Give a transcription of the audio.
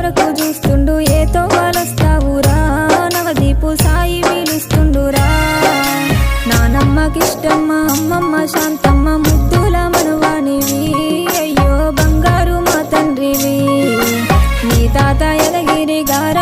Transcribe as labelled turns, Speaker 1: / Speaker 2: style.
Speaker 1: కొరకు చూస్తుండు ఏతో వలస్తావురా నవదీపు సాయి వీలుస్తుండురా నానమ్మకిష్టమ్మ అమ్మమ్మ శాంతమ్మ ముద్దుల మనవానివి అయ్యో బంగారు మా తండ్రివి నీ తాత ఎలగిరి గార